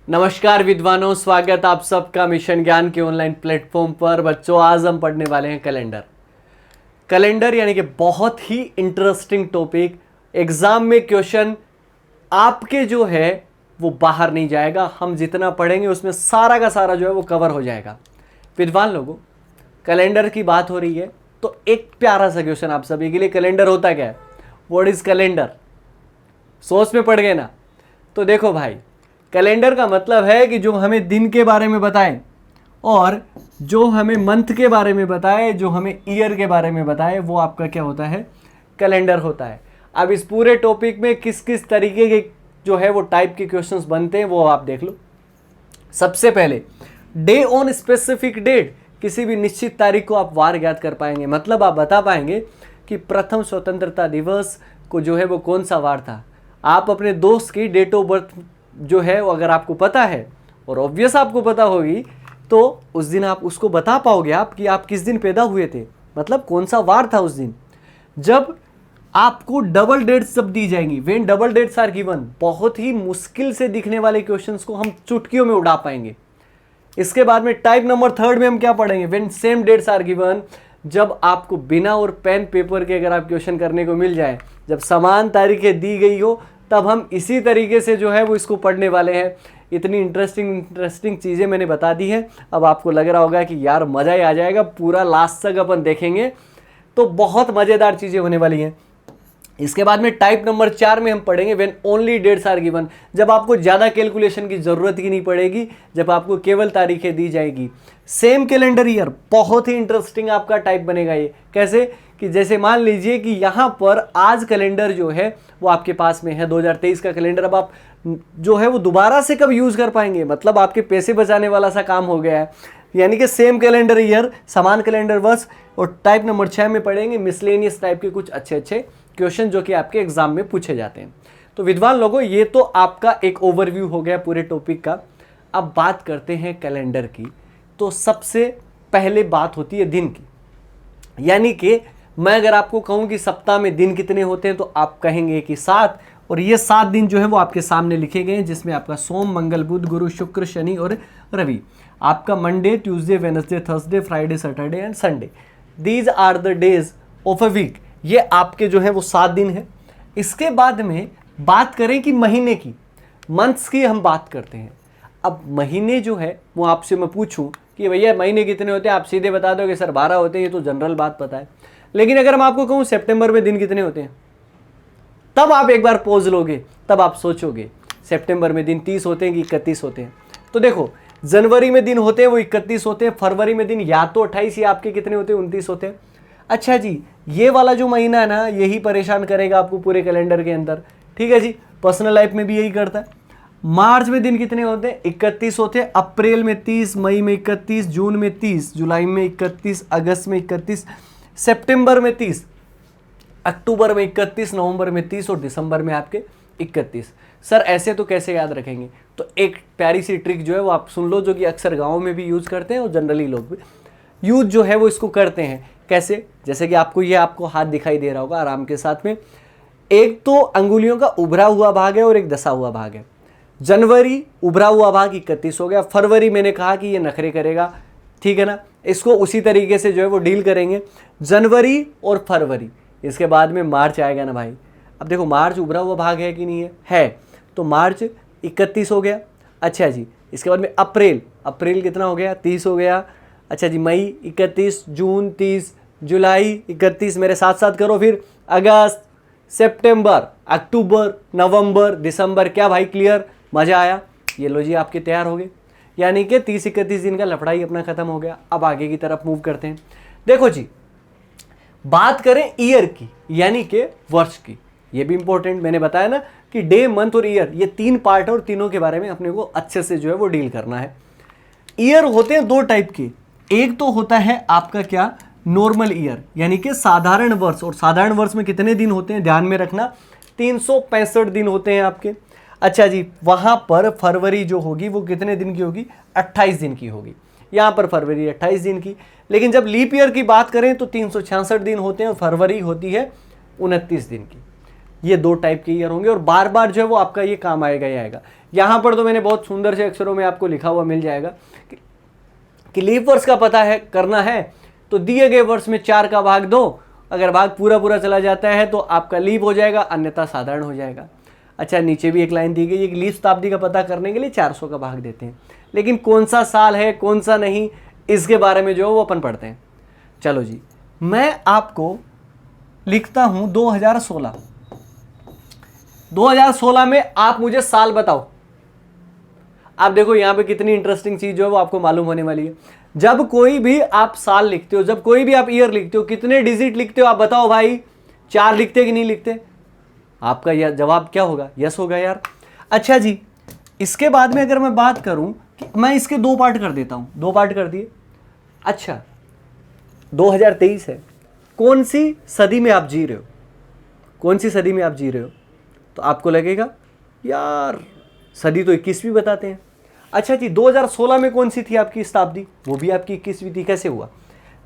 नमस्कार विद्वानों, स्वागत आप सबका मिशन ज्ञान के ऑनलाइन प्लेटफॉर्म पर। बच्चों, आज हम पढ़ने वाले हैं कैलेंडर। कैलेंडर यानी कि बहुत ही इंटरेस्टिंग टॉपिक। एग्जाम में क्वेश्चन आपके जो है वो बाहर नहीं जाएगा। हम जितना पढ़ेंगे उसमें सारा का सारा जो है वो कवर हो जाएगा। विद्वान लोगों, कैलेंडर की बात हो रही है तो एक प्यारा सा क्वेश्चन आप सभी के लिए। कैलेंडर होता क्या है? What is calendar? सोच में पड़ गए ना? तो देखो भाई, कैलेंडर का मतलब है कि जो हमें दिन के बारे में बताए और जो हमें मंथ के बारे में बताए, जो हमें ईयर के बारे में बताए, वो आपका क्या होता है? कैलेंडर होता है। अब इस पूरे टॉपिक में किस किस तरीके के जो है वो टाइप के क्वेश्चंस बनते हैं वो आप देख लो। सबसे पहले, डे ऑन स्पेसिफिक डेट, किसी भी निश्चित तारीख को आप वार ज्ञात कर पाएंगे। मतलब आप बता पाएंगे कि प्रथम स्वतंत्रता दिवस को जो है वो कौन सा वार था। आप अपने दोस्त की डेट ऑफ बर्थ जो है वो अगर आपको पता है और ऑब्वियस आपको पता होगी तो उस दिन आप उसको बता पाओगे आप कि आप किस दिन पैदा हुए थे, मतलब कौन सा वार था उस दिन। जब आपको डबल डेट्स जब दी जाएंगी, when double dates are given, बहुत ही मुश्किल से दिखने वाले क्वेश्चंस को हम चुटकियों में उड़ा पाएंगे। इसके बाद में टाइप नंबर 3 में हम क्या पढ़ेंगे? When same dates are given, जब आपको बिना और पेन पेपर के अगर आप क्वेश्चन करने को मिल जाए, जब समान तारीखें दी गई हो, तब हम इसी तरीके से जो है वो इसको पढ़ने वाले हैं। इतनी इंटरेस्टिंग चीज़ें मैंने बता दी हैं। अब आपको लग रहा होगा कि यार मज़ा ही आ जाएगा, पूरा लास्ट तक अपन देखेंगे तो बहुत मज़ेदार चीज़ें होने वाली हैं। इसके बाद में टाइप नंबर 4 में हम पढ़ेंगे when only dates are given, जब आपको ज़्यादा कैलकुलेशन की ज़रूरत ही नहीं पड़ेगी, जब आपको केवल तारीखें दी जाएगी। सेम कैलेंडर ईयर, बहुत ही इंटरेस्टिंग आपका टाइप बनेगा ये। कैसे कि जैसे मान लीजिए कि यहाँ पर आज कैलेंडर जो है वो आपके पास में है 2023 का कैलेंडर। अब आप जो है वो दोबारा से कब यूज़ कर पाएंगे? मतलब आपके पैसे बचाने वाला सा काम हो गया है। यानी कि सेम कैलेंडर ईयर, समान कैलेंडर वर्ष। और टाइप नंबर 6 में पढ़ेंगे मिसलेनियस टाइप के कुछ अच्छे अच्छे क्वेश्चन जो कि आपके एग्जाम में पूछे जाते हैं। तो विद्वान लोगों, ये तो आपका एक ओवरव्यू हो गया पूरे टॉपिक का। अब बात करते हैं कैलेंडर की। तो सबसे पहले बात होती है दिन की। यानी कि मैं अगर आपको कहूं कि सप्ताह में दिन कितने होते हैं तो आप कहेंगे कि 7। और ये 7 दिन जो है वो आपके सामने लिखे गए हैं, जिसमें आपका सोम, मंगल, बुध, गुरु, शुक्र, शनि और रवि। आपका Monday, Tuesday, Wednesday, Thursday, Friday, Saturday and Sunday, these are the days of a week. ये आपके जो है वो 7 दिन है। इसके बाद में बात करें कि महीने की, मंथ्स की हम बात करते हैं। अब महीने जो है वो आपसे मैं पूछूं कि भैया महीने कितने होते हैं, आप सीधे बता दोगे सर 12 होते हैं, ये तो जनरल बात पता है। लेकिन अगर मैं आपको कहूं सितंबर में दिन कितने होते हैं, तब आप एक बार पॉज लोगे, तब आप सोचोगे सितंबर में दिन 30 होते हैं कि 31 होते हैं। तो देखो, जनवरी में दिन होते हैं वो 31 होते हैं, फरवरी में दिन या तो 28 या आपके कितने होते हैं, 29 होते हैं। अच्छा जी, ये वाला जो महीना है ना, यही परेशान करेगा आपको पूरे कैलेंडर के अंदर। ठीक है जी, पर्सनल लाइफ में भी यही करता है। मार्च में दिन कितने होते हैं? 31 होते हैं। अप्रैल में 30, मई में 31, जून में 30, जुलाई में 31, अगस्त में 31, सितंबर में 30, अक्टूबर में 31, नवंबर में 30 और दिसंबर में आपके 31। सर ऐसे तो कैसे याद रखेंगे? तो एक प्यारी सी ट्रिक जो है वो आप सुन लो, जो कि अक्सर गाँव में भी यूज़ करते हैं और जनरली लोग भी यूज जो है वो इसको करते हैं। कैसे? जैसे कि आपको हाथ दिखाई दे रहा होगा आराम के साथ में, एक तो अंगुलियों का उभरा हुआ भाग है और एक दसा हुआ भाग है। जनवरी उभरा हुआ भाग 31 हो गया। फरवरी मैंने कहा कि ये नखरे करेगा, ठीक है ना, इसको उसी तरीके से जो है वो डील करेंगे, जनवरी और फरवरी। इसके बाद में मार्च आएगा ना भाई। अब देखो, मार्च उभरा हुआ भाग है कि नहीं है? तो मार्च 31 हो गया। अच्छा जी, इसके बाद में अप्रैल कितना हो गया? 30 हो गया। अच्छा जी, मई 31, जून 30, जुलाई 31, मेरे साथ साथ करो फिर, अगस्त, सितंबर, अक्टूबर, नवंबर, दिसंबर। क्या भाई क्लियर? मज़ा आया? ये लो जी, आपके तैयार हो गए। यानी कि 30-31 दिन का लफड़ा ही अपना खत्म हो गया। अब आगे की तरफ मूव करते हैं। देखो जी, बात करें ईयर की, यानी कि वर्ष की। ये भी इंपॉर्टेंट, मैंने बताया ना कि डे, मंथ और ईयर, ये 3 पार्ट है और तीनों के बारे में अपने को अच्छे से जो है वो डील करना है। ईयर होते हैं 2 टाइप के। एक तो होता है आपका क्या, नॉर्मल ईयर, यानी कि साधारण वर्ष। और साधारण वर्ष में कितने दिन होते हैं ध्यान में रखना? 365 दिन होते हैं आपके। अच्छा जी, वहां पर फरवरी जो होगी वो कितने दिन की होगी? 28 दिन की होगी। यहाँ पर फरवरी 28 दिन की। लेकिन जब लीप ईयर की बात करें तो 366 दिन होते हैं और फरवरी होती है 29 दिन की। ये 2 टाइप के ईयर होंगे और बार बार जो है वो आपका ये काम आएगा ही आएगा। यहाँ पर तो मैंने बहुत सुंदर से अक्षरों में आपको लिखा हुआ मिल जाएगा कि लीप वर्ष का पता है करना है तो दिए गए वर्ष में 4 का भाग दो, अगर भाग पूरा पूरा चला जाता है तो आपका लीप हो जाएगा, अन्यथा साधारण हो जाएगा। अच्छा, नीचे भी एक लाइन दी गई है कि लीप शताब्दी का पता करने के लिए 400 का भाग देते हैं, लेकिन कौन सा साल है कौन सा नहीं इसके बारे में जो है वो अपन पढ़ते हैं। चलो जी, मैं आपको लिखता हूं 2016। 2016 में आप मुझे साल बताओ। आप देखो यहां पे कितनी इंटरेस्टिंग चीज जो है वो आपको मालूम होने वाली है। जब कोई भी आप साल लिखते हो, जब कोई भी आप ईयर लिखते हो, कितने डिजिट लिखते हो आप बताओ भाई? 4 लिखते कि नहीं लिखते? आपका यह जवाब क्या होगा? यस होगा यार। अच्छा जी, इसके बाद में अगर मैं बात करूं कि मैं इसके 2 पार्ट कर देता हूं, 2 पार्ट कर दिए। अच्छा, 2023 है, कौन सी सदी में आप जी रहे हो? कौन सी सदी में आप जी रहे हो? तो आपको लगेगा यार सदी तो 21वीं बताते हैं। अच्छा जी, 2016 में कौन सी थी आपकी शताब्दी? वो भी आपकी 21वीं थी। कैसे हुआ?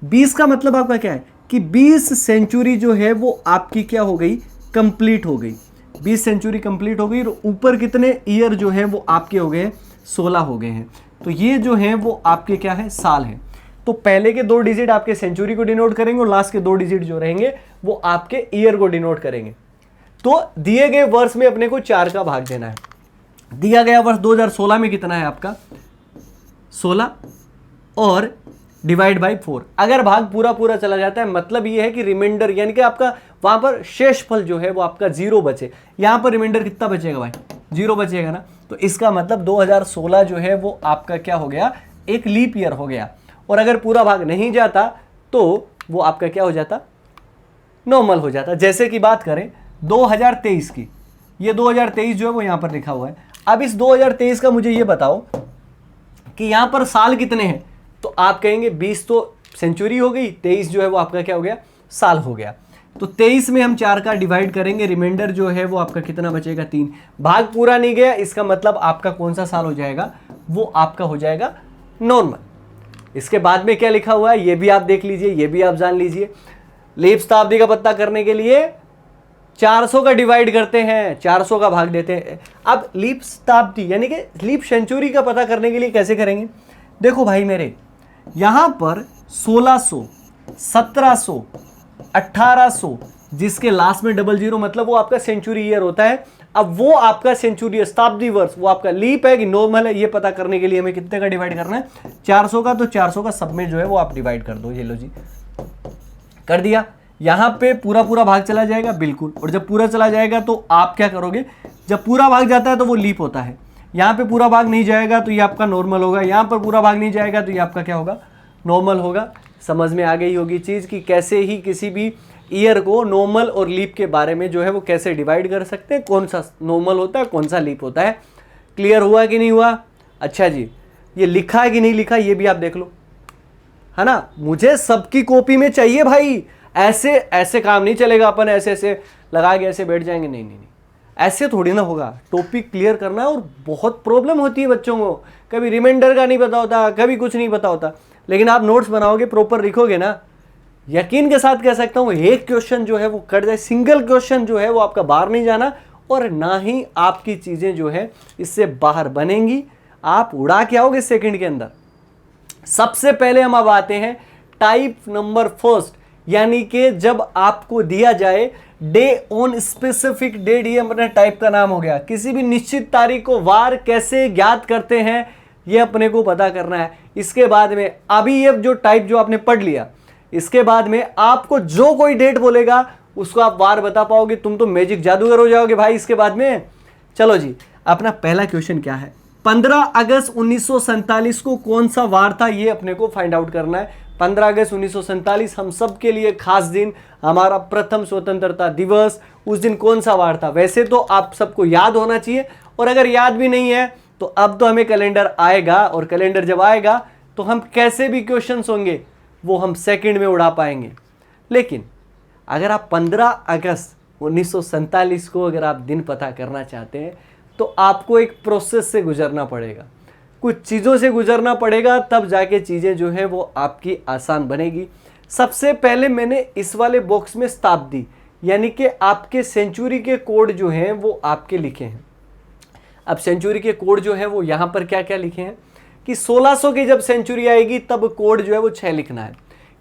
20 का मतलब आपका क्या है कि 20 सेंचुरी जो है वो आपकी क्या हो गई? कंप्लीट हो गई। 20 सेंचुरी कंप्लीट हो गई और ऊपर कितने ईयर जो है वो आपके हो गए? 16 हो गए हैं। तो ये जो है वो आपके क्या है? साल है। तो पहले के 2 डिजिट आपके सेंचुरी को डिनोट करेंगे और लास्ट के 2 डिजिट जो रहेंगे वो आपके ईयर को डिनोट करेंगे। तो दिए गए वर्ष में अपने को 4 का भाग देना है। दिया गया वर्ष 2016 में कितना है आपका? 16 और डिवाइड बाई 4। अगर भाग पूरा पूरा चला जाता है मतलब ये है कि रिमाइंडर यानी कि आपका वहां पर शेष फल जो है वो आपका 0 बचे। यहां पर रिमाइंडर कितना बचेगा भाई? 0 बचेगा ना। तो इसका मतलब 2016 जो है वो आपका क्या हो गया? एक लीप ईयर हो गया। और अगर पूरा भाग नहीं जाता तो वो आपका क्या हो जाता? नॉर्मल हो जाता। जैसे कि बात करें 2023 की, ये 2023 जो है वो यहां पर लिखा हुआ है। अब इस 2023 का मुझे ये बताओ कि यहां पर साल कितने हैं? तो आप कहेंगे 20 तो सेंचुरी हो गई, 23 जो है वो आपका क्या हो गया? साल हो गया। तो 23 में हम 4 का डिवाइड करेंगे, रिमाइंडर जो है वो आपका कितना बचेगा? 3। भाग पूरा नहीं गया, इसका मतलब आपका कौन सा साल हो जाएगा? वो आपका हो जाएगा नॉर्मल। इसके बाद में क्या लिखा हुआ है ये भी आप देख लीजिए, ये भी आप जान लीजिए। लीप शताब्दी का पता करने के लिए 400 का डिवाइड करते हैं, 400 का भाग देते हैं। अब लीप शताब्दी यानी कि लीप सेंचुरी का पता करने के लिए कैसे करेंगे? देखो भाई मेरे, यहां पर 1600, 1700, 1800 जिसके लास्ट में 00 मतलब वो आपका सेंचुरी ईयर होता है। अब वो आपका सेंचुरी शताब्दी वर्ष वो आपका लीप है कि नॉर्मल है, ये पता करने के लिए हमें कितने का डिवाइड करना है? 400 का। तो 400 का सब में जो है वो आप डिवाइड कर दो। ये लो जी, कर दिया। यहां पे पूरा पूरा भाग चला जाएगा, बिल्कुल। और जब पूरा चला जाएगा तो आप क्या करोगे? जब पूरा भाग जाता है तो वो लीप होता है। यहां पे पूरा भाग नहीं जाएगा तो ये आपका नॉर्मल होगा। यहां पर पूरा भाग नहीं जाएगा तो ये आपका क्या होगा? नॉर्मल होगा। समझ में आ गई होगी चीज कि कैसे ही किसी भी ईयर को नॉर्मल और लीप के बारे में जो है वो कैसे डिवाइड कर सकते हैं, कौन सा नॉर्मल होता है कौन सा लीप होता है। क्लियर हुआ कि नहीं हुआ? अच्छा जी, ये लिखा है कि नहीं लिखा ये भी आप देख लो, है ना। मुझे सबकी कॉपी में चाहिए भाई। ऐसे ऐसे काम नहीं चलेगा, अपन ऐसे ऐसे लगा के ऐसे बैठ जाएंगे। नहीं नहीं नहीं, ऐसे थोड़ी ना होगा। टॉपिक क्लियर करना है और बहुत प्रॉब्लम होती है बच्चों को। कभी रिमाइंडर का नहीं पता होता, कभी कुछ नहीं पता होता। लेकिन आप नोट्स बनाओगे, प्रॉपर लिखोगे ना, यकीन के साथ कह सकता हूं एक क्वेश्चन जो है वो कट जाए। सिंगल क्वेश्चन जो है वो आपका बाहर नहीं जाना और ना ही आपकी चीजें जो है इससे बाहर बनेंगी। आप उड़ा के आओगे सेकंड के अंदर। सबसे पहले हम अब आते हैं टाइप नंबर फर्स्ट, यानी कि जब आपको दिया जाए डे ऑन स्पेसिफिक डेट, ये अपने टाइप का नाम हो गया। किसी भी निश्चित तारीख को वार कैसे ज्ञात करते हैं ये अपने को पता करना है। इसके बाद में अभी ये जो टाइप जो आपने पढ़ लिया, इसके बाद में आपको जो कोई डेट बोलेगा उसको आप वार बता पाओगे। तुम तो मैजिक जादूगर हो जाओगे भाई इसके बाद में। चलो जी, अपना पहला क्वेश्चन क्या है? 15 अगस्त 1947 को कौन सा वार था ये अपने को फाइंड आउट करना है। 15 अगस्त 1947 हम सब के लिए खास दिन, हमारा प्रथम स्वतंत्रता दिवस। उस दिन कौन सा वार था? वैसे तो आप सबको याद होना चाहिए, और अगर याद भी नहीं है तो अब तो हमें कैलेंडर आएगा, और कैलेंडर जब आएगा तो हम कैसे भी क्वेश्चंस होंगे वो हम सेकंड में उड़ा पाएंगे। लेकिन अगर आप 15 अगस्त 1947 को अगर आप दिन पता करना चाहते हैं तो आपको एक प्रोसेस से गुजरना पड़ेगा, कुछ चीज़ों से गुजरना पड़ेगा, तब जाके चीज़ें जो है वो आपकी आसान बनेगी। सबसे पहले मैंने इस वाले बॉक्स में शताब्दी यानी कि आपके सेंचुरी के कोड जो हैं वो आपके लिखे हैं। अब सेंचुरी के कोड जो है वो यहाँ पर क्या क्या लिखे हैं कि 1600 की जब सेंचुरी आएगी तब कोड जो है वो 6 लिखना है।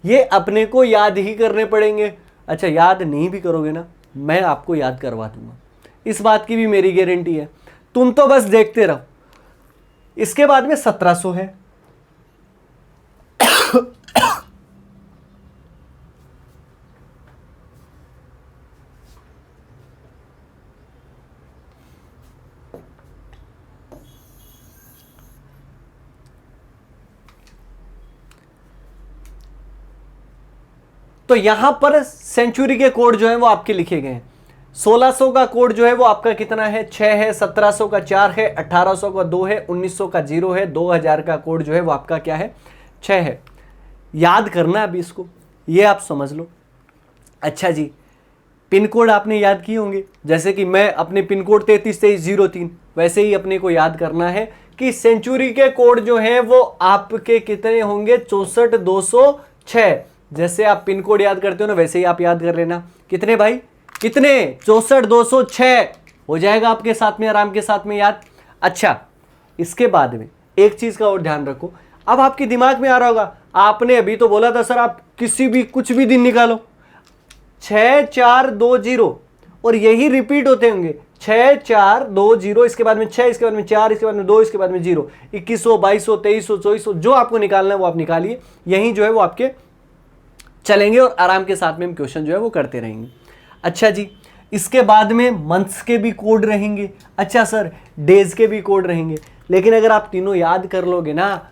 ये अपने को याद ही करने पड़ेंगे। अच्छा, याद नहीं भी करोगे ना, मैं आपको याद करवा दूंगा, इस बात की भी मेरी गारंटी है, तुम तो बस देखते रहो। इसके बाद में 1700 है, तो यहां पर सेंचुरी के कोड जो है वो आपके लिखे गए हैं। 1600 का कोड जो है वो आपका कितना है, 6 है, 1700 का 4 है, 1800 का 2 है, 1900 का 0 है, 2000 का कोड जो है वो आपका क्या है, 6 है। याद करना अभी इसको, ये आप समझ लो। अच्छा जी, पिन कोड आपने याद किए होंगे, जैसे कि मैं अपने पिन कोड 332303, वैसे ही अपने को याद करना है कि सेंचुरी के कोड जो है वो आपके कितने होंगे, 64206। जैसे आप पिन कोड याद करते हो ना, वैसे ही आप याद कर लेना। कितने भाई, कितने, 64206 हो जाएगा आपके साथ में, आराम के साथ में याद। अच्छा, इसके बाद में एक चीज का और ध्यान रखो। अब आपके दिमाग में आ रहा होगा, आपने अभी तो बोला था सर आप किसी भी कुछ भी दिन निकालो, 6420, और यही रिपीट होते होंगे, 6420, इसके बाद में 6, इसके बाद में 4, इसके बाद में 2, इसके बाद में 0, 2100, 2200, 2300, 2400, जो आपको निकालना है वो आप निकालिए। यही जो है वो आपके चलेंगे और आराम के साथ में हम क्वेश्चन जो है वो करते रहेंगे। अच्छा जी, इसके बाद में मंथ्स के भी कोड रहेंगे। अच्छा सर, डेज के भी कोड रहेंगे, लेकिन अगर आप तीनों याद कर लोगे ना,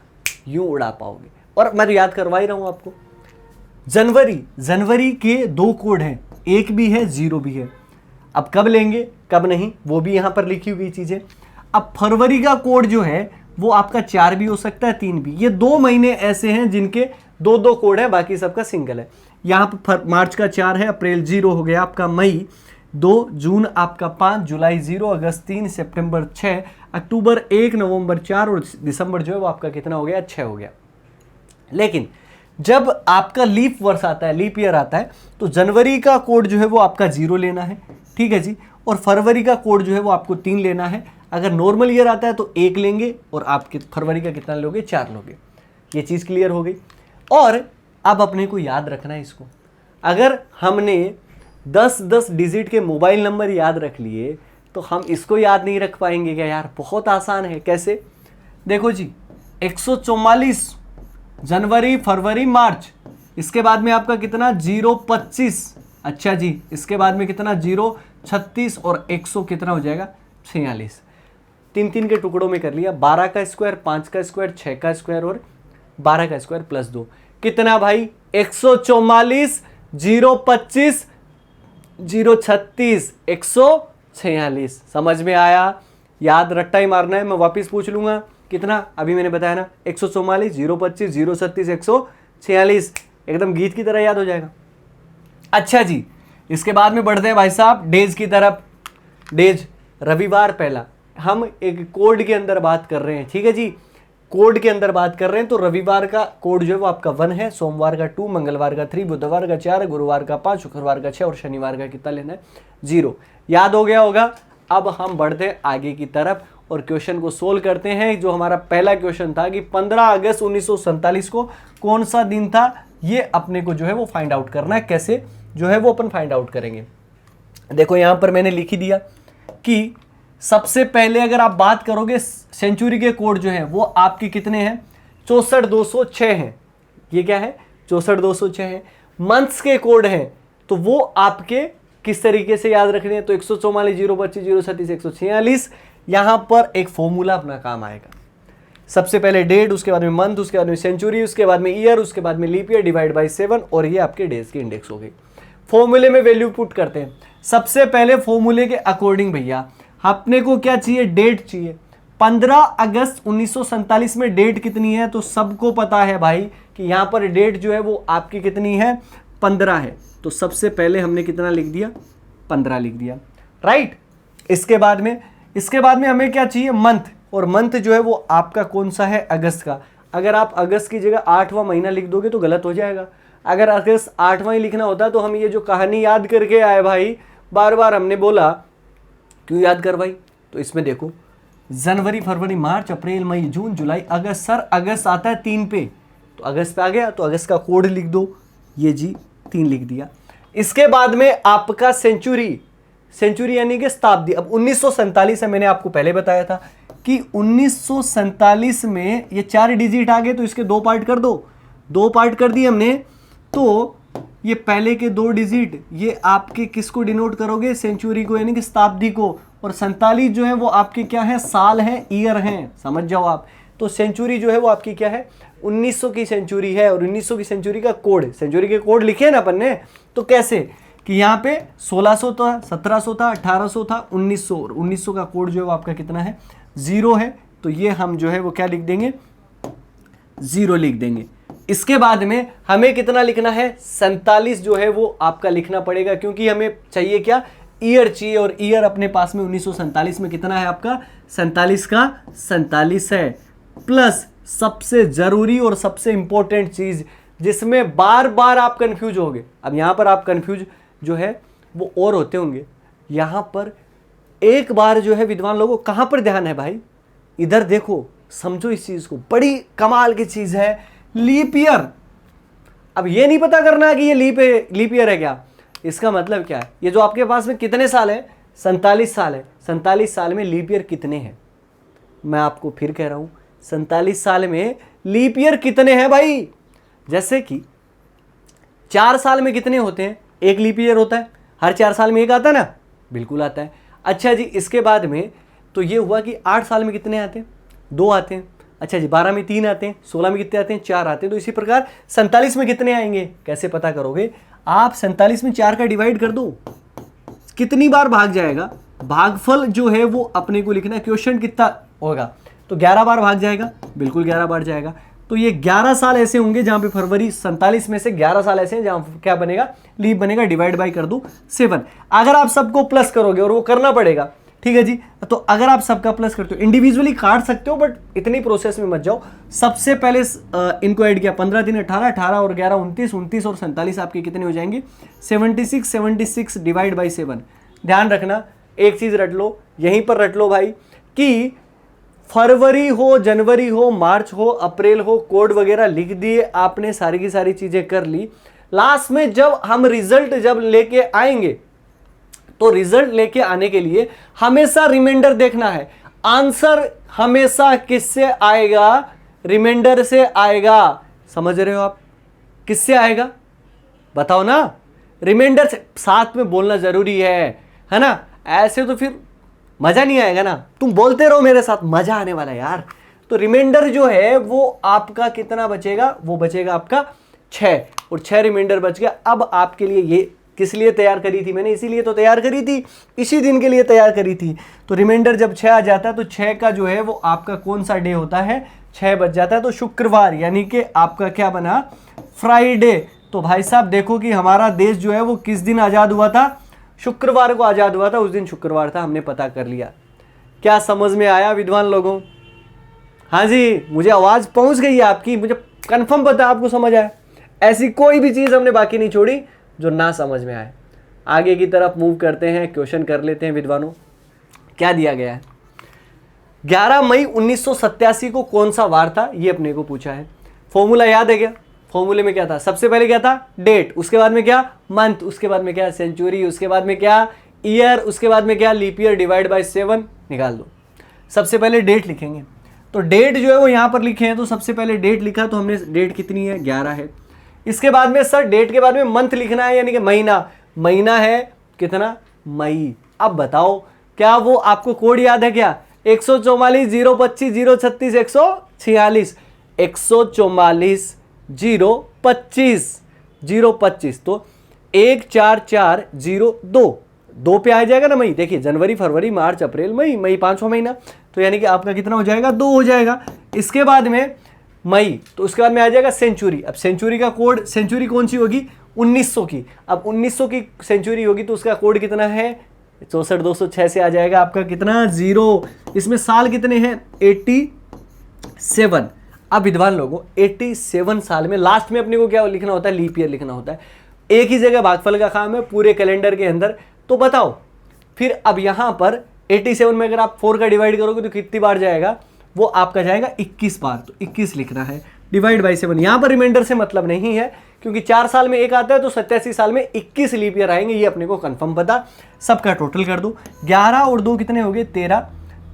यूं उड़ा पाओगे। और मैं तो याद करवा ही रहा हूं आपको। जनवरी के 2 कोड हैं, 1 भी है, 0 भी है। अब कब लेंगे कब नहीं, वो भी यहां पर लिखी हुई चीजें। अब फरवरी का कोड जो है वो आपका 4 भी हो सकता है, 3 भी। ये 2 महीने ऐसे हैं जिनके 2 कोड है, बाकी सबका सिंगल है। यहाँ पर मार्च का 4 है, अप्रैल 0 हो गया आपका, मई 2, जून आपका 5, जुलाई 0, अगस्त 3, सितंबर 6, अक्टूबर 1, नवंबर 4 और दिसंबर जो है वो आपका कितना हो गया, 6 हो गया। लेकिन जब आपका लीप वर्ष आता है, लीप ईयर आता है, तो जनवरी का कोड जो है वो आपका 0 लेना है, ठीक है जी। और फरवरी का कोड जो है वो आपको 3 लेना है। अगर नॉर्मल ईयर आता है तो 1 लेंगे, और आपके फरवरी का कितना लोगे, 4 लोगे। ये चीज़ क्लियर हो गई। और अब अपने को याद रखना है इसको। अगर हमने 10-10 डिजिट के मोबाइल नंबर याद रख लिए तो हम इसको याद नहीं रख पाएंगे क्या यार? बहुत आसान है। कैसे? देखो जी, 144 जनवरी, फरवरी, मार्च, इसके बाद में आपका कितना, 025। अच्छा जी, इसके बाद में कितना, 036 और 100 कितना हो जाएगा, 46। 3-3 के टुकड़ों में कर लिया। 12 का स्क्वायर, 5 का स्क्वायर, 6 का स्क्वायर और 12 का स्क्वायर प्लस 2, कितना भाई, 144, 025, 036, 146। समझ में आया? याद रट्टा ही मारना है। मैं वापस पूछ लूंगा कितना, अभी मैंने बताया ना, 144, 025, 036, 146, एकदम गीत की तरह याद हो जाएगा। अच्छा जी, इसके बाद में बढ़ते हैं भाई साहब डेज की तरफ। डेज, रविवार पहला, हम एक कोड के अंदर बात कर रहे हैं, ठीक है जी, कोड के अंदर बात कर रहे हैं। तो रविवार का कोड जो है वो आपका 1 है, सोमवार का 2, मंगलवार का 3, बुधवार का 4, गुरुवार का 5, शुक्रवार का 6 और शनिवार का कितना लेना है, 0। याद हो गया होगा। अब हम बढ़ते हैं आगे की तरफ और क्वेश्चन को सोल्व करते हैं। जो हमारा पहला क्वेश्चन था कि 15 अगस्त 1947 को कौन सा दिन था, ये अपने को जो है वो फाइंड आउट करना है। कैसे जो है वो अपन फाइंड आउट करेंगे, देखो यहां पर मैंने लिख ही दिया कि सबसे पहले अगर आप बात करोगे सेंचुरी के कोड जो है वो आपके कितने हैं, 64206 हैं। ये क्या है, 64206 है। मंथ्स के कोड हैं तो वो आपके किस तरीके से याद रखने हैं, तो 144, 025, 036, 146। यहां पर एक फॉर्मूला अपना काम आएगा। सबसे पहले डेट, उसके बाद में मंथ, उसके बाद में सेंचुरी, उसके बाद में ईयर, उसके बाद में लीप ईयर डिवाइड बाई 7, और ये आपके डेज की इंडेक्स हो गई। फॉर्मूले में वैल्यू पुट करते हैं। सबसे पहले फॉर्मूले के अकॉर्डिंग भैया अपने को क्या चाहिए, डेट चाहिए। 15 अगस्त 1947 में डेट कितनी है, तो सबको पता है भाई कि यहां पर डेट जो है वो आपकी कितनी है, 15 है। तो सबसे पहले हमने कितना लिख दिया, 15 लिख दिया, राइट। इसके बाद में हमें क्या चाहिए, मंथ, और मंथ जो है वो आपका कौन सा है, अगस्त का। अगर आप अगस्त की जगह 8वां महीना लिख दोगे तो गलत हो जाएगा। अगर अगस्त 8वां ही लिखना होता तो हम ये जो कहानी याद करके आए भाई, बार बार हमने बोला क्यों याद करवाई। तो इसमें देखो जनवरी फरवरी मार्च अप्रैल मई जून जुलाई अगस्त, सर अगस्त आता है 3 पे, तो अगस्त पे आ गया, तो अगस्त का कोड लिख दो, ये जी 3 लिख दिया। इसके बाद में आपका सेंचुरी, सेंचुरी यानी कि शताब्दी। अब 1947 है, मैंने आपको पहले बताया था कि 1947 में ये 4 डिजिट आ गए, तो इसके 2 पार्ट कर दो, 2 पार्ट कर दिए हमने। तो ये पहले के 2 डिजिट ये आपके किसको डिनोट करोगे, सेंचुरी को यानी कि शताब्दी को, और 47 जो है वो आपके क्या है, साल हैं, ईयर हैं, समझ जाओ आप। तो सेंचुरी जो है वो आपकी क्या है, 1900 की सेंचुरी है, और 1900 की सेंचुरी का कोड, सेंचुरी के कोड लिखे ना अपन ने, तो कैसे कि यहाँ पे 1600 था, 1700 था, 1800 था, 1900, और 1900 का कोड जो है वो आपका कितना है, 0 है। तो ये हम जो है वो क्या लिख देंगे, 0 लिख देंगे। इसके बाद में हमें कितना लिखना है, 47 जो है वो आपका लिखना पड़ेगा, क्योंकि हमें चाहिए क्या, ईयर चाहिए, और ईयर अपने पास में 1947 में कितना है आपका, 47 का 47 है। प्लस सबसे जरूरी और सबसे इंपॉर्टेंट चीज जिसमें बार बार आप कंफ्यूज होगे, अब यहां पर आप कंफ्यूज जो है वो और होते होंगे, यहां पर एक बार जो है विद्वान लोगों कहां पर ध्यान है भाई, इधर देखो, समझो इस चीज को, बड़ी कमाल की चीज है लीप ईयर। अब ये नहीं पता करना है कि ये लीप ईयर है क्या, इसका मतलब क्या है, ये जो आपके पास में कितने साल है, 47 साल है, 47 साल में लीप ईयर कितने हैं, मैं आपको फिर कह रहा हूं 47 साल में लीप ईयर कितने हैं भाई। जैसे कि 4 साल में कितने होते हैं, एक लीप ईयर होता है, हर 4 साल में एक आता है ना, बिल्कुल आता है। अच्छा जी, इसके बाद में तो ये हुआ कि 8 साल में कितने आते हैं, 2 आते हैं। अच्छा जी, 12 में 3 आते हैं, 16 में कितने आते हैं, 4 आते हैं। तो इसी प्रकार 47 में कितने आएंगे, कैसे पता करोगे, आप 47 में 4 का डिवाइड कर दो, कितनी बार भाग जाएगा, भागफल जो है वो अपने को लिखना है, क्वेश्चन कितना होगा, तो 11 बार भाग जाएगा, बिल्कुल 11 बार जाएगा। तो ये 11 साल ऐसे होंगे जहां पे फरवरी 47 में से 11 साल ऐसे हैं जहां क्या बनेगा, लीप बनेगा, डिवाइड बाय कर दो 7। अगर आप सबको प्लस करोगे, और वो करना पड़ेगा, ठीक है जी, तो अगर आप सबका प्लस करते हो, इंडिविजुअली काट सकते हो, बट इतनी प्रोसेस में मत जाओ। सबसे पहले इनको ऐड किया, 15 दिन 18, 18 और 11 29, 29 और 47 आपके कितने हो जाएंगे, 76, 76 डिवाइड बाई 7। ध्यान रखना, एक चीज रट लो, यहीं पर रट लो भाई, कि फरवरी हो, जनवरी हो, मार्च हो, अप्रैल हो, कोड वगैरह लिख दिए आपने, सारी की सारी चीजें कर ली। लास्ट में जब हम रिजल्ट जब लेके आएंगे, तो रिजल्ट लेके आने के लिए हमेशा रिमाइंडर देखना है, आंसर हमेशा किससे आएगा, रिमाइंडर से आएगा। समझ रहे हो आप, किससे आएगा बताओ ना, रिमाइंडर से। साथ में बोलना जरूरी है ना, ऐसे तो फिर मजा नहीं आएगा ना, तुम बोलते रहो मेरे साथ, मजा आने वाला है यार। तो रिमाइंडर जो है वो आपका कितना बचेगा, वो बचेगा आपका 6, और 6 रिमाइंडर बच गया। अब आपके लिए ये किस लिए तैयार करी थी मैंने, इसीलिए तो तैयार करी थी, इसी दिन के लिए तैयार करी थी। तो रिमाइंडर जब 6 आ जाता है, तो 6 का जो है वो आपका कौन सा डे होता है, 6 बच जाता है, तो शुक्रवार, यानी कि आपका क्या बना, फ्राइडे। तो भाई साहब देखो कि हमारा देश जो है वो किस दिन आज़ाद हुआ था, शुक्रवार को आज़ाद हुआ था, उस दिन शुक्रवार था, हमने पता कर लिया। क्या समझ में आया विद्वान लोगों, हाँ जी, मुझे आवाज़ पहुंच गई है आपकी, मुझे कंफर्म पता आपको समझ आया, ऐसी कोई भी चीज़ हमने बाकी नहीं छोड़ी जो ना समझ में आए। आगे की तरफ मूव करते हैं, क्वेश्चन कर लेते हैं विद्वानों। क्या दिया गया है, 11 मई 1987 को कौन सा वार था, ये अपने को पूछा है। फॉर्मूला याद है क्या, फॉर्मूले में क्या था, सबसे पहले क्या था, डेट, उसके बाद में क्या, मंथ, उसके बाद में क्या, सेंचुरी, उसके बाद में क्या, ईयर, उसके बाद में क्या, लीप ईयर डिवाइड बाय 7 निकाल दो। सबसे पहले डेट लिखेंगे, तो डेट जो है वो यहाँ पर लिखे हैं, तो सबसे पहले डेट लिखा, तो हमने डेट कितनी है, 11 है। इसके बाद में सर डेट के बाद में मंथ लिखना है, यानी कि महीना, महीना है कितना, मई। अब बताओ क्या वो आपको कोड याद है क्या, 144 025 036 146, 144 025 025, तो 14402 2 पे आ जाएगा ना मई। देखिए जनवरी फरवरी मार्च अप्रैल मई, मई 5वां महीना, तो यानी कि आपका कितना हो जाएगा, 2 हो जाएगा। इसके बाद में मई, तो उसके बाद में आ जाएगा सेंचुरी। अब सेंचुरी का कोड, सेंचुरी कौन सी होगी, 1900 की। अब 1900 की सेंचुरी होगी तो उसका कोड कितना है, 64,206 से आ जाएगा आपका कितना, 0। इसमें साल कितने हैं, 87। अब विद्वान लोगों 87 साल में लास्ट में अपने को क्या लिखना होता है, लीप ईयर लिखना होता है। एक ही जगह भागफल का काम है पूरे कैलेंडर के अंदर। तो बताओ फिर अब यहां पर 87 में अगर आप 4 का डिवाइड करोगे तो कितनी बार जाएगा, वो आपका जाएगा 21 बार। तो 21 लिखना है डिवाइड बाई 7। यहां पर रिमाइंडर से मतलब नहीं है क्योंकि 4 साल में एक आता है तो 87 साल में 21 लीप ईयर आएंगे, ये अपने को कंफर्म पता। सबका टोटल कर दो, 11 और 2 कितने हो गए 13,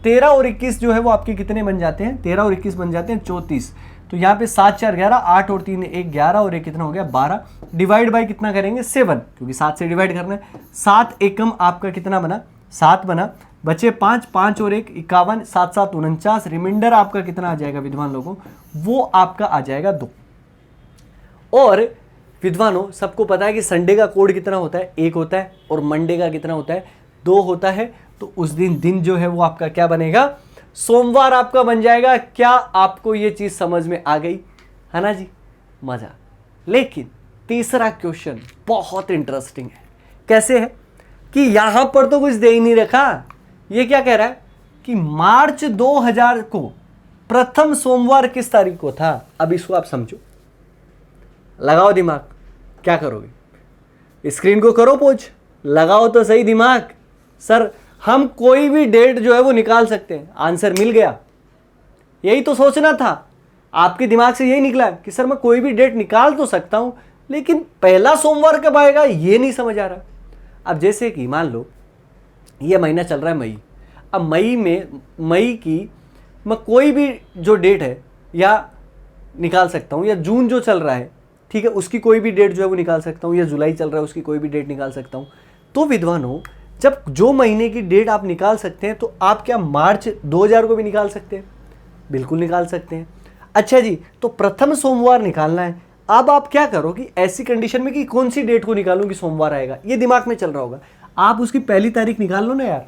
13 और 21 जो है वो आपके कितने बन जाते हैं, 13 और 21 बन जाते हैं 34। तो यहाँ पे 7 4 11, 8 और 3 1 11 और 1 कितना हो गया 12। डिवाइड बाई कितना करेंगे 7, क्योंकि 7 से डिवाइड करना है। 7 एकम आपका कितना बना 7 बना, बचे 5, 5 और 1 51, 7 7 49। रिमाइंडर आपका कितना आ जाएगा विद्वान लोगों, वो आपका आ जाएगा 2। और विद्वानों सबको पता है कि संडे का कोड कितना होता है 1 होता है और मंडे का कितना होता है 2 होता है। तो उस दिन जो है वो आपका क्या बनेगा, सोमवार आपका बन जाएगा। क्या आपको ये चीज समझ में आ गई है ना जी, मजा। लेकिन तीसरा क्वेश्चन बहुत इंटरेस्टिंग है। कैसे है कि यहां पर तो कुछ दे ही नहीं रखा, ये क्या कह रहा है कि मार्च 2000 को प्रथम सोमवार किस तारीख को था। अब इसको आप समझो, लगाओ दिमाग, क्या करोगे, स्क्रीन को करो पोच, लगाओ तो सही दिमाग। सर हम कोई भी डेट जो है वो निकाल सकते हैं, आंसर मिल गया। यही तो सोचना था, आपके दिमाग से यही निकला कि सर मैं कोई भी डेट निकाल तो सकता हूं, लेकिन पहला सोमवार कब आएगा ये नहीं समझ आ रहा। अब जैसे कि मान लो ये महीना चल रहा है मई, अब मई की मैं कोई भी जो डेट है या निकाल सकता हूं, या जून जो चल रहा है ठीक है उसकी कोई भी डेट जो है वो निकाल सकता हूं, या जुलाई चल रहा है उसकी कोई भी डेट निकाल सकता हूं। तो विद्वानों जब जो महीने की डेट आप निकाल सकते हैं तो आप क्या मार्च 2000 को भी निकाल सकते हैं, बिल्कुल निकाल सकते हैं। अच्छा जी, तो प्रथम सोमवार निकालना है। अब आप क्या करो कि ऐसी कंडीशन में कि कौन सी डेट को निकालूं कि सोमवार आएगा, ये दिमाग में चल रहा होगा। आप उसकी पहली तारीख निकाल लो ना यार,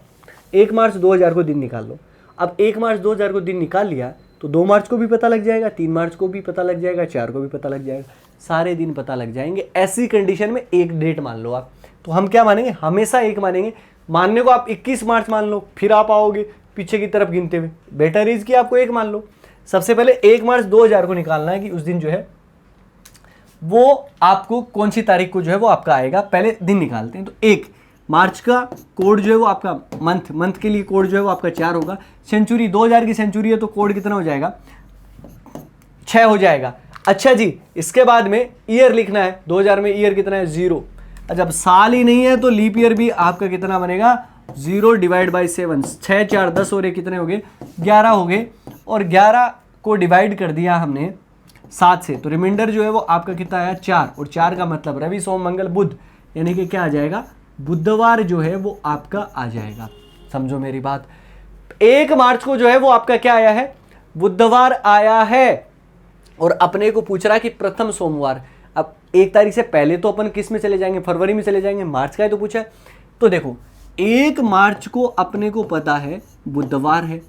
1 मार्च 2000 को दिन निकाल लो। अब 1 मार्च 2000 को दिन निकाल लिया तो 2 मार्च को भी पता लग जाएगा, 3 मार्च को भी पता लग जाएगा, 4 को भी पता लग जाएगा, सारे दिन पता लग जाएंगे। ऐसी कंडीशन में एक डेट मान लो आप, तो हम क्या मानेंगे, हमेशा एक मानेंगे। मानने को आप 21 मार्च मान लो, फिर आप आओगे पीछे की तरफ गिनते हुए, बेटर इज कि आपको एक मान लो। सबसे पहले 1 मार्च 2000 को निकालना है कि उस दिन जो है वो आपको कौन सी तारीख को जो है वो आपका आएगा, पहले दिन निकालते हैं। तो 1 मार्च का कोड जो है वो आपका मंथ के लिए कोड जो है वो आपका 4 होगा। सेंचुरी 2000 की सेंचुरी है तो कोड कितना हो जाएगा 6 हो जाएगा। अच्छा जी, इसके बाद में ईयर लिखना है, 2000 में ईयर कितना है 0। जब साल ही नहीं है तो लीप ईयर भी आपका कितना बनेगा 0 डिवाइड बाई 7। 6 4 10 और कितने हो गए 11 हो गए, और 11 को डिवाइड कर दिया हमने 7 से, तो रिमाइंडर जो है वो आपका कितना आया 4। और 4 का मतलब रवि सोम मंगल बुध, यानी कि क्या आ जाएगा बुधवार जो है वो आपका आ जाएगा। समझो मेरी बात, 1 मार्च को जो है वो आपका क्या आया है बुधवार आया है, और अपने को पूछ रहा है कि प्रथम सोमवार। अब 1 तारीख से पहले तो अपन किस में चले जाएंगे, फरवरी में चले जाएंगे, मार्च का है तो पूछा है। तो देखो 1 मार्च को अपने को पता है बुधवार है,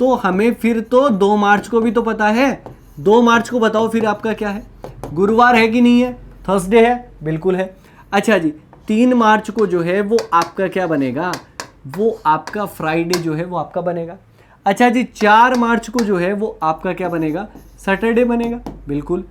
तो हमें फिर तो 2 मार्च को भी तो पता है। 2 मार्च को बताओ फिर आपका क्या है, गुरुवार है कि नहीं है, थर्सडे है, बिल्कुल है। अच्छा जी, 3 मार्च को जो है वो आपका क्या बनेगा, वो आपका फ्राइडे जो है वो आपका बनेगा। अच्छा जी, 4 मार्च को जो है वो आपका क्या बनेगा सैटरडे बनेगा, बिल्कुल।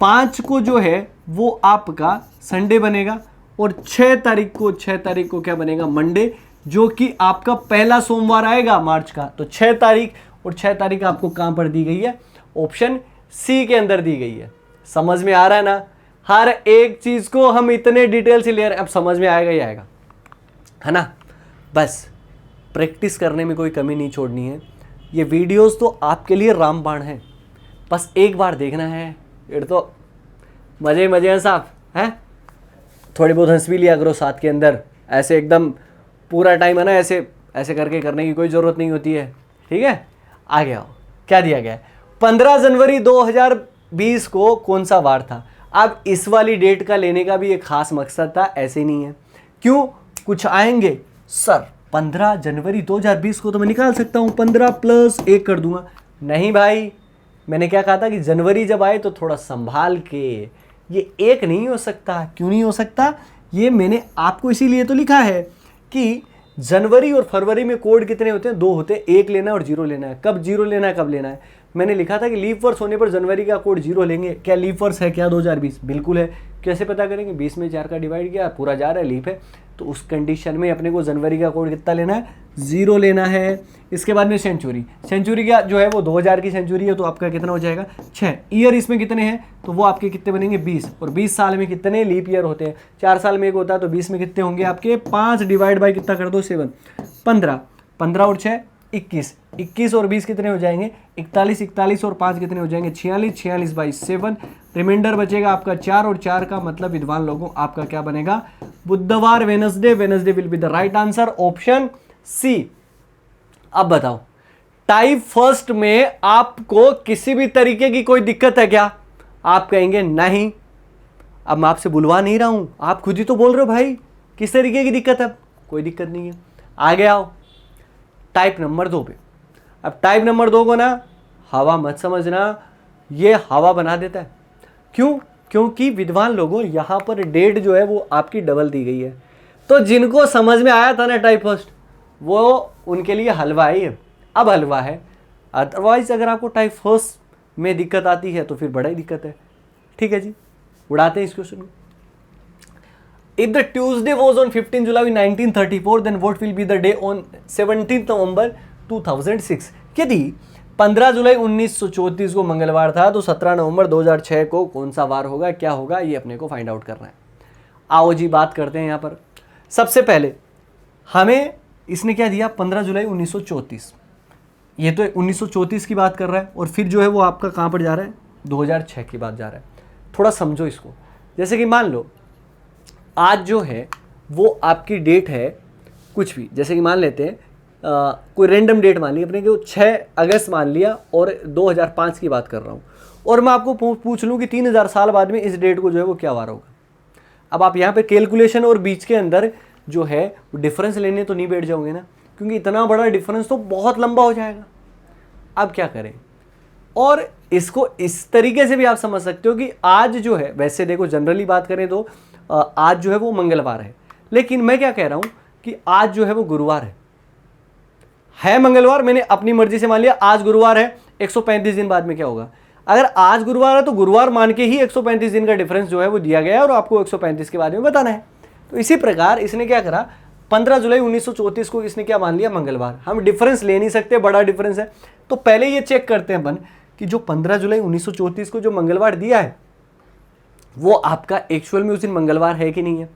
5 को जो है वो आपका संडे बनेगा, और 6 तारीख को क्या बनेगा मंडे, जो कि आपका पहला सोमवार आएगा मार्च का। तो 6 तारीख और 6 तारीख आपको कहां पर दी गई है, ऑप्शन सी के अंदर दी गई है। समझ में आ रहा है ना, हर एक चीज को हम इतने डिटेल से ले रहे हैं, अब समझ में आएगा ही आएगा, है ना। बस प्रैक्टिस करने में कोई कमी नहीं छोड़नी है। ये वीडियोस तो आपके लिए रामबाण है, बस एक बार देखना है, फिर तो मजे मजे हैं साहब, हैं। थोड़ी बहुत हंस भी लिया करो साथ के अंदर, ऐसे एकदम पूरा टाइम है ना ऐसे ऐसे करके करने की कोई ज़रूरत नहीं होती है, ठीक है। आगे आओ, क्या दिया गया है, 15 जनवरी 2020 को कौन सा वार था। अब इस वाली डेट का लेने का भी एक खास मकसद था, ऐसे नहीं है। क्यों, कुछ आएंगे सर 15 जनवरी 2020 को तो मैं निकाल सकता हूँ, 15 + 1 कर दूंगा। नहीं भाई, मैंने क्या कहा था कि जनवरी जब आए तो थोड़ा संभाल के, ये 1 नहीं हो सकता। क्यों नहीं हो सकता, ये मैंने आपको इसीलिए तो लिखा है कि जनवरी और फरवरी में कोड कितने होते हैं? 2 होते हैं, 1 लेना है और 0 लेना है। कब 0 लेना है, कब लेना है? मैंने लिखा था कि लीप वर्ष होने पर जनवरी का कोड 0 लेंगे। क्या लीप वर्ष है क्या 2020? बिल्कुल है। कैसे पता करेंगे? 20 में 4 का डिवाइड किया, पूरा जा रहा है, लीप है, तो उस कंडीशन में अपने को जनवरी का कोड कितना लेना है? 0 लेना है। इसके बाद में सेंचुरी, सेंचुरी का जो है वो 2000 की सेंचुरी है, तो आपका कितना हो जाएगा? 6 ईयर। इसमें कितने हैं? तो वो आपके कितने बनेंगे? 20। और 20 साल में कितने लीप ईयर होते हैं? 4 साल में एक होता है, तो 20 में कितने होंगे आपके? 5 डिवाइड बाई कितना कर दो? 7, 15, 15 और 6 21, 21 और 20 कितने हो जाएंगे? 41, 41 और 5 कितने हो जाएंगे? 46, 46 बाई 7, रिमाइंडर बचेगा आपका 4, और 4 का मतलब विद्वान लोगों आपका क्या बनेगा? बुधवार, Wednesday. Wednesday will be the right answer, option C. अब बताओ, टाइप फर्स्ट में आपको किसी भी तरीके की कोई दिक्कत है क्या? आप कहेंगे नहीं। अब मैं आपसे बुलवा नहीं रहा हूं, आप खुद ही तो बोल रहे हो भाई किस तरीके की दिक्कत है। कोई दिक्कत नहीं है, आगे आओ टाइप नंबर 2 पे। अब टाइप नंबर 2 को ना हवा मत समझना, ये हवा बना देता है। क्यों? क्योंकि विद्वान लोगों यहां पर डेट जो है वो आपकी डबल दी गई है। तो जिनको समझ में आया था ना टाइप फर्स्ट, वो उनके लिए हलवा है, अब हलवा है। अदरवाइज अगर आपको टाइप फर्स्ट में दिक्कत आती है तो फिर बड़ा ही दिक्कत है। ठीक है जी, उड़ाते हैं इस क्वेश्चन को। If the Tuesday was on 15 July 1934, then what will be the day on 17 November 2006? यदि 15 जुलाई 1934 को मंगलवार था, तो 17 नवंबर 2006 को कौन सा वार होगा, क्या होगा, ये अपने को फाइंड आउट करना है। आओ जी बात करते हैं यहाँ पर। सबसे पहले हमें इसने क्या दिया? 15 जुलाई 1934। ये तो 1934 की बात कर रहा है, और फिर जो है वो आपका कहाँ पर जा रहा है? 2006 की बात जा रहा है। थोड़ा समझो इसको। जैसे कि मान लो आज जो है वो आपकी डेट है कुछ भी, जैसे कि मान लेते हैं कोई रैंडम डेट मान ली अपने को, 6 अगस्त मान लिया, और 2005 की बात कर रहा हूँ, और मैं आपको पूछ लूँ कि 3000 साल बाद में इस डेट को जो है वो क्या वार होगा। अब आप यहाँ पे कैलकुलेशन और बीच के अंदर जो है डिफरेंस लेने तो नहीं बैठ जाओगे ना, क्योंकि इतना बड़ा डिफरेंस तो बहुत लंबा हो जाएगा। अब क्या करें? और इसको इस तरीके से भी आप समझ सकते हो कि आज जो है, वैसे देखो जनरली बात करें तो आज जो है वो मंगलवार है, लेकिन मैं क्या कह रहा हूं कि आज जो है वो गुरुवार है मंगलवार, मैंने अपनी मर्जी से मान लिया आज गुरुवार है। 135 दिन बाद में क्या होगा? अगर आज गुरुवार है तो गुरुवार मान के ही 135 दिन का डिफरेंस जो है वो दिया गया है, और आपको 135 के बारे में बताना है। तो इसी प्रकार इसने क्या करा, 15 जुलाई 1934 को इसने क्या मान लिया? मंगलवार। हम डिफरेंस ले नहीं सकते, बड़ा डिफरेंस है, तो पहले ये चेक करते हैं अपन कि जो 15 जुलाई 1934 को जो मंगलवार दिया है वो आपका एक्चुअल में उस दिन मंगलवार है कि नहीं है।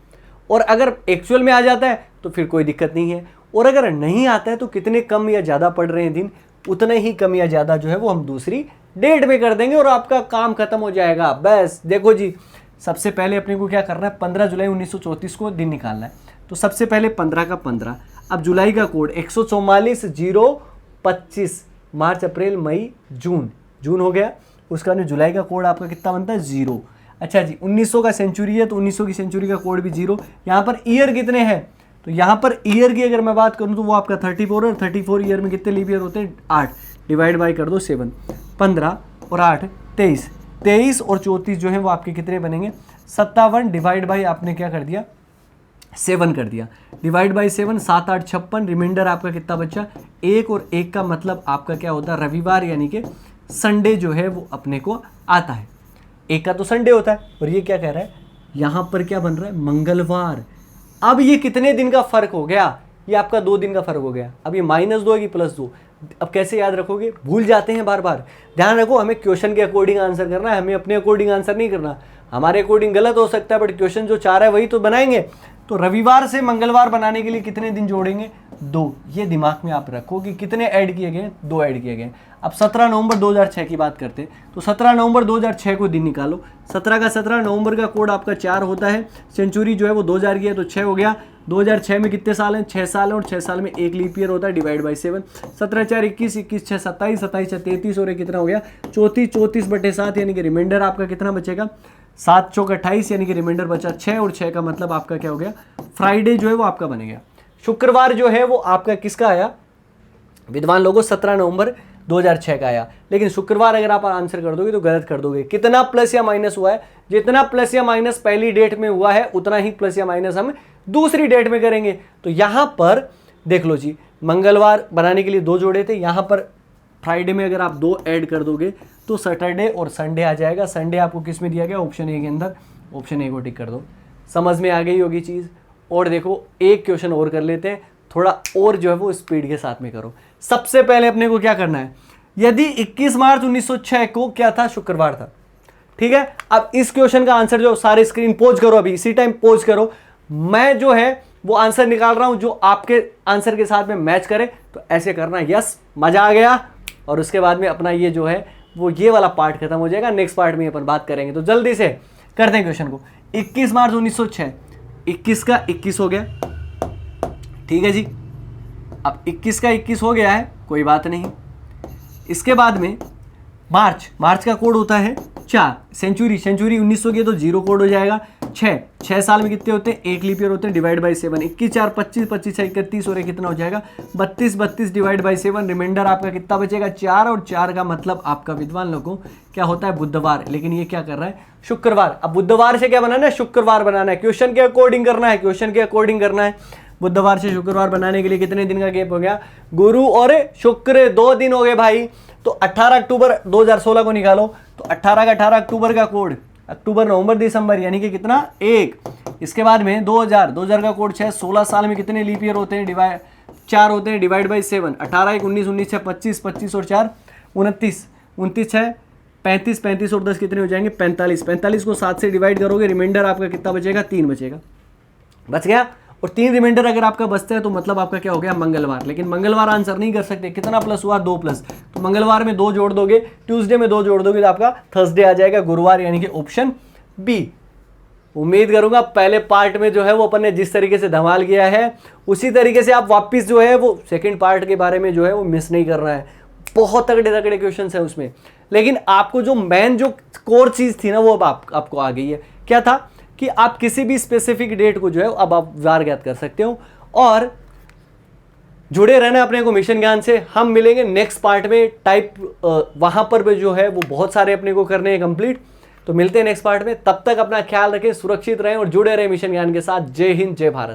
और अगर एक्चुअल में आ जाता है तो फिर कोई दिक्कत नहीं है, और अगर नहीं आता है तो कितने कम या ज़्यादा पड़ रहे हैं दिन, उतने ही कम या ज़्यादा जो है वो हम दूसरी डेट में कर देंगे, और आपका काम खत्म हो जाएगा। बस देखो जी, सबसे पहले अपने को क्या करना है? 15 जुलाई 1934 को दिन निकालना है। तो सबसे पहले 15 का 15, अब जुलाई का कोड 144,025, मार्च, अप्रैल, मई, जून, जून हो गया। उसका जुलाई का कोड आपका कितना बनता है? 0। अच्छा जी, 1900 का सेंचुरी है तो 1900 की सेंचुरी का कोड भी 0। यहाँ पर ईयर कितने हैं? तो यहाँ पर ईयर की अगर मैं बात करूँ तो वो आपका 34 है, और 34 ईयर में कितने लीप ईयर होते हैं? 8 डिवाइड बाई कर दो 7, 15 और 8 23, 23 और 34 जो है वो आपके कितने बनेंगे? 57 डिवाइड बाई आपने क्या कर दिया? 7 कर दिया, डिवाइड बाई 7, 7 8 56, रिमाइंडर आपका कितना बचा? 1, और 1 का मतलब आपका क्या होता है? रविवार, यानी कि संडे जो है वो अपने को आता है। 1 का तो संडे होता है, और ये क्या कह रहा है? यहाँ पर क्या बन रहा है? मंगलवार। अब ये कितने दिन का फर्क हो गया? ये आपका 2 दिन का फर्क हो गया। अब ये -2 है कि +2? अब कैसे याद रखोगे? भूल जाते हैं बार बार। ध्यान रखो, हमें क्वेश्चन के अकॉर्डिंग आंसर करना है, हमें अपने अकॉर्डिंग आंसर नहीं करना। हमारे अकॉर्डिंग गलत हो सकता है, बट क्वेश्चन जो चाह रहा है वही तो बनाएंगे। तो रविवार से मंगलवार बनाने के लिए कितने दिन जोड़ेंगे? 2। ये दिमाग में आप रखो कि कितने ऐड किए गए? 2 ऐड किए गए। अब 17 नवंबर 2006 की बात करते हैं, तो 17 नवंबर 2006 को दिन निकालो। 17 का 17, नवंबर का कोड आपका 4 होता है, सेंचुरी जो है वो 2000 की है तो 6 हो गया। 2006 में कितने साल हैं? 6 साल हैं, और 6 साल में 1 लीप ईयर होता है, डिवाइड बाई 7। 17 4 21, 21 6 27, 27 6 33, और ये कितना हो गया? 34, 34/7, यानी कि रिमाइंडर आपका कितना बचेगा? 7 चौक 28, यानी कि रिमाइंडर बचा 6, और 6 का मतलब आपका क्या हो गया? फ्राइडे जो है वो आपका बनेगा। शुक्रवार जो है वो आपका किसका आया विद्वान लोगों? 17 नवंबर 2006 का आया। लेकिन शुक्रवार अगर आप आंसर कर दोगे तो गलत कर दोगे। कितना प्लस या माइनस हुआ है? जितना प्लस या माइनस पहली डेट में हुआ है उतना ही प्लस या माइनस हम दूसरी डेट में करेंगे। तो यहां पर देख लो जी, मंगलवार बनाने के लिए 2 जोड़े थे, यहाँ पर फ्राइडे में अगर आप 2 ऐड कर दोगे तो सैटरडे और संडे आ जाएगा। संडे आपको किस में दिया गया, ऑप्शन ए के अंदर, ऑप्शन ए को टिक कर दो। समझ में आ गई होगी चीज़। और देखो एक क्वेश्चन और कर लेते हैं, थोड़ा और जो है वो स्पीड के साथ में करो। सबसे पहले अपने को क्या करना है, यदि 21 मार्च 1906 को क्या था, शुक्रवार था, ठीक है। अब इस क्वेश्चन का आंसर जो, सारे स्क्रीन पोज करो, अभी इसी टाइम पोज करो, मैं जो है वो आंसर निकाल रहा हूं जो आपके आंसर के साथ में मैच करे, तो ऐसे करना। यस, मजा आ गया। और उसके बाद में अपना ये जो है वो ये वाला पार्ट खत्म हो जाएगा, नेक्स्ट पार्ट में अपन बात करेंगे। तो जल्दी से करते हैं क्वेश्चन को। 21 मार्च 1906, 21 का 21 हो गया, ठीक है जी। अब 21 का 21 हो गया है, कोई बात नहीं। इसके बाद में मार्च का कोड होता है 4, सेंचुरी 1900 की तो 0 कोड हो जाएगा। 6 साल में कितने होते हैं, 1 लीप ईयर होते हैं, डिवाइड बाई 7, 21 4 25, 25 6 31 और कितना हो जाएगा 32 डिवाइड बाई 7, रिमाइंडर आपका कितना बचेगा 4, और 4 का मतलब आपका विद्वान लोगों क्या होता है, बुधवार। लेकिन ये क्या कर रहा है, शुक्रवार। अब बुधवार से क्या बनाना है, शुक्रवार बनाना है, क्वेश्चन के अकॉर्डिंग करना है, क्वेश्चन के अकॉर्डिंग करना है। बुधवार से शुक्रवार बनाने के लिए कितने दिन का गैप हो गया, गुरु और शुक्र 2 दिन हो गए भाई। तो 18 अक्टूबर 2016 को निकालो, तो 18 का 18 अक्टूबर का कोड, अक्टूबर नवंबर दिसंबर यानी कि कितना 1। इसके बाद में 2000 का कोड 6, 16 साल में कितने लीप ईयर होते हैं, 4 होते हैं, डिवाइड बाई 7, 18 1 19 19 6 25, 25 और 4 29, 29 6 35, 35 और 10 कितने हो जाएंगे 45, 45 को 7 से डिवाइड करोगे, रिमाइंडर आपका कितना बचेगा 3 बचेगा, बच गया। और 3 रिमाइंडर अगर आपका बचता है तो मतलब आपका क्या हो गया, मंगलवार। लेकिन मंगलवार आंसर नहीं कर सकते, कितना प्लस हुआ 2 प्लस, तो मंगलवार में 2 जोड़ दोगे, ट्यूसडे में 2 जोड़ दोगे तो आपका थर्सडे आ जाएगा, गुरुवार, यानी कि ऑप्शन बी। उम्मीद करूंगा पहले पार्ट में जो है वो अपन ने जिस तरीके से धमाल किया है उसी तरीके से आप वापस जो है वो सेकंड पार्ट के बारे में जो है वो मिस नहीं कर रहा है। बहुत तगड़े तगड़े क्वेश्चन है उसमें, लेकिन आपको जो मेन जो कोर चीज थी ना वो अब आपको आ गई है। क्या था कि आप किसी भी स्पेसिफिक डेट को जो है अब आप वार ज्ञात कर सकते हो। और जुड़े रहना अपने को मिशन ज्ञान से। हम मिलेंगे नेक्स्ट पार्ट में, टाइप वहां पर भी जो है वो बहुत सारे अपने को करने हैं कंप्लीट। तो मिलते हैं नेक्स्ट पार्ट में, तब तक अपना ख्याल रखें, सुरक्षित रहें और जुड़े रहें मिशन ज्ञान के साथ। जय हिंद, जय भारत।